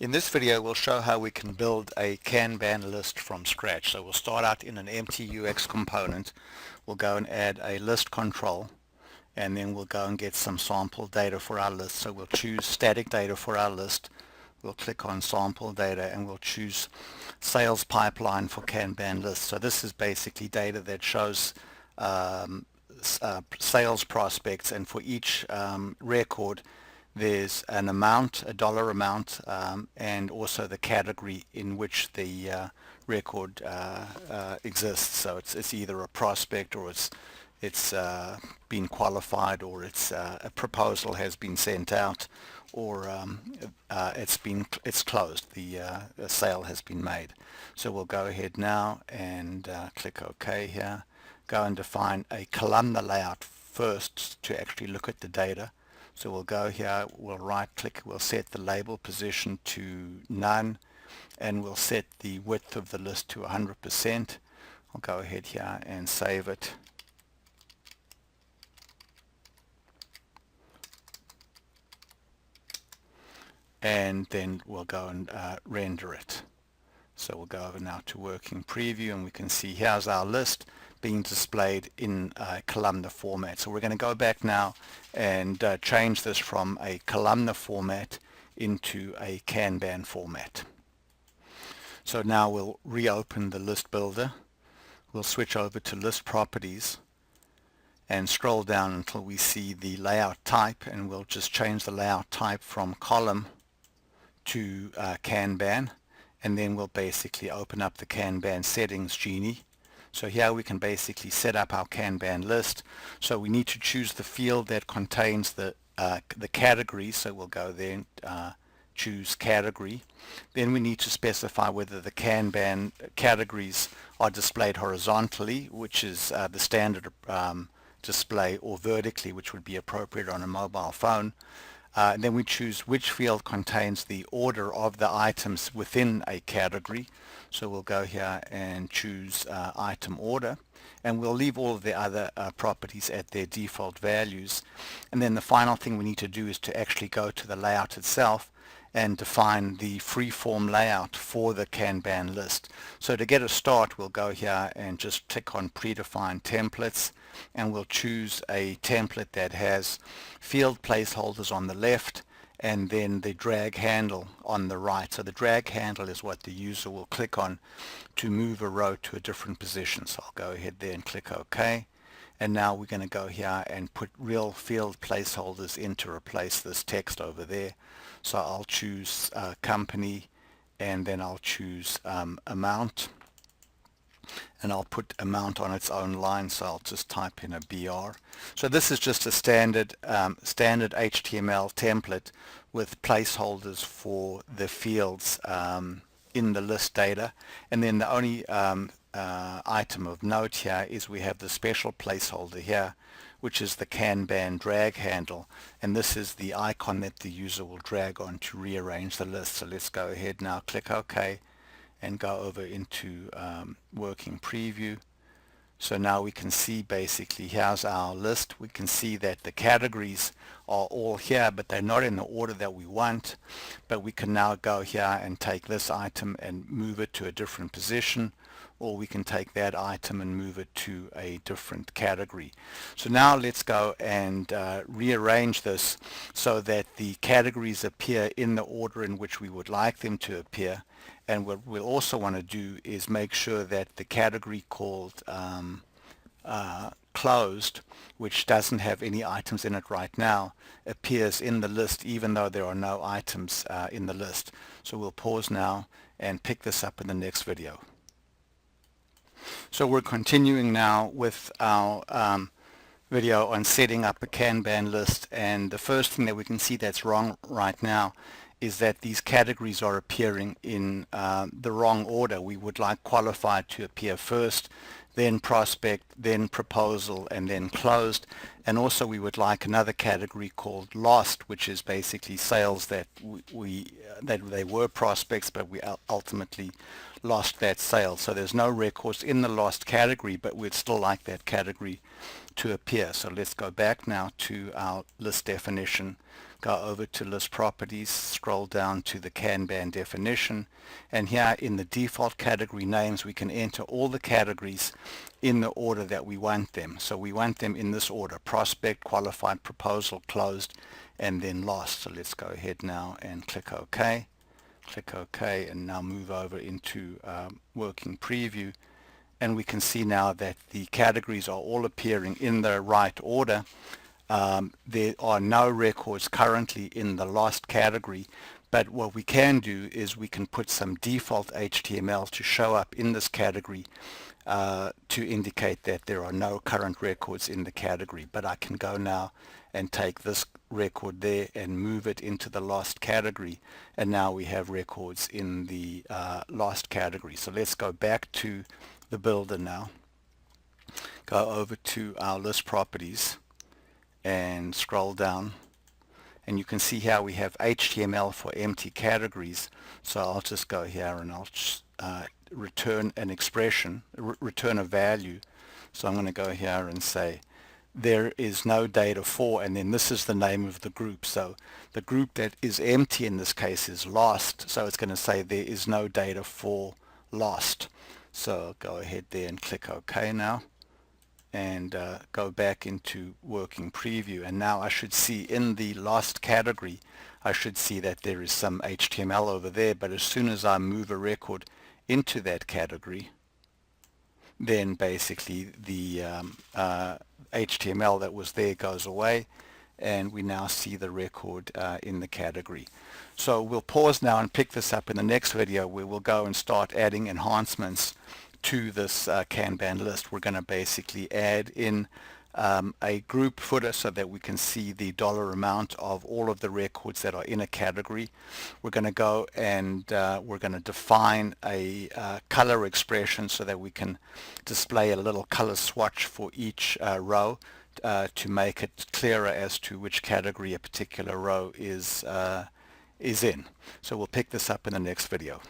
In this video, we'll show how we can build a Kanban list from scratch. So we'll start out in an empty UX component. We'll go and add a list control, and then we'll go and get some sample data for our list. So we'll choose static data for our list. We'll click on sample data and we'll choose sales pipeline for Kanban list. So this is basically data that shows sales prospects, and for each record there's an amount, a dollar amount, and also the category in which the record exists. So it's either a prospect, or it's been qualified, or a proposal has been sent out, or it's closed. The sale has been made. So we'll go ahead now and click OK here. Go and define a columnar layout first to actually look at the data. So we'll go here, we'll right click, we'll set the label position to none, and we'll set the width of the list to 100%. I'll go ahead here and save it. And then we'll go and render it. So we'll go over now to working preview, and we can see here's our list being displayed in a columnar format. So we're going to go back now and change this from a columnar format into a Kanban format. So now we'll reopen the list builder. We'll switch over to list properties and scroll down until we see the layout type, and we'll just change the layout type from column to Kanban, and then we'll basically open up the Kanban settings genie. So here we can basically set up our Kanban list. So we need to choose the field that contains the category. So we'll go there and choose category. Then we need to specify whether the Kanban categories are displayed horizontally, which is the standard display, or vertically, which would be appropriate on a mobile phone. And then we choose which field contains the order of the items within a category. So we'll go here and choose item order, and we'll leave all of the other properties at their default values. And then the final thing we need to do is to actually go to the layout itself and define the freeform layout for the Kanban list. So to get a start, we'll go here and just click on predefined templates, and we'll choose a template that has field placeholders on the left and then the drag handle on the right. So the drag handle is what the user will click on to move a row to a different position. So I'll go ahead there and click OK. And now we're going to go here and put real field placeholders in to replace this text over there. So I'll choose company, and then I'll choose amount, and I'll put amount on its own line, so I'll just type in a BR. So this is just a standard HTML template with placeholders for the fields in the list data. And then the only item of note here is we have the special placeholder here, which is the Kanban drag handle, and this is the icon that the user will drag on to rearrange the list. So let's go ahead now, click OK, and go over into working preview. So now we can see basically here's our list. We can see that the categories are all here, but they're not in the order that we want. But we can now go here and take this item and move it to a different position, or we can take that item and move it to a different category. So now let's go and rearrange this so that the categories appear in the order in which we would like them to appear. And what we'll also want to do is make sure that the category called closed, which doesn't have any items in it right now, appears in the list even though there are no items in the list. So we'll pause now and pick this up in the next video. So we're continuing now with our video on setting up a Kanban list, and the first thing that we can see that's wrong right now is that these categories are appearing in the wrong order. We would like qualified to appear first, then prospect, then proposal, and then closed. And also we would like another category called lost, which is basically sales that that they were prospects, but we ultimately lost that sale. So there's no records in the lost category, but we'd still like that category to appear. So let's go back now to our list definition, go over to list properties, scroll down to the Kanban definition, and here in the default category names we can enter all the categories in the order that we want them. So we want them in this order: prospect, qualified, proposal, closed, and then lost. So let's go ahead now and click OK. Click OK, and now move over into working preview, and we can see now that the categories are all appearing in the right order. There are no records currently in the lost category, but what we can do is we can put some default HTML to show up in this category to indicate that there are no current records in the category. But I can go now and take this record there and move it into the lost category, and now we have records in the lost category. So let's go back to the builder now, go over to our list properties and scroll down, and you can see here we have HTML for empty categories. So I'll just go here and I'll return an expression, return a value. So I'm going to go here and say there is no data for, and then this is the name of the group. So the group that is empty in this case is lost, so it's going to say there is no data for lost. So go ahead there and click OK now, and go back into working preview, and now I should see in the lost category, I should see that there is some HTML over there. But as soon as I move a record into that category, then basically the HTML that was there goes away, and we now see the record in the category. So we'll pause now and pick this up in the next video, where we'll go and start adding enhancements to this Kanban list. We're going to basically add in a group footer so that we can see the dollar amount of all of the records that are in a category. We're going to go and we're going to define a color expression so that we can display a little color swatch for each row to make it clearer as to which category a particular row is in. So we'll pick this up in the next video.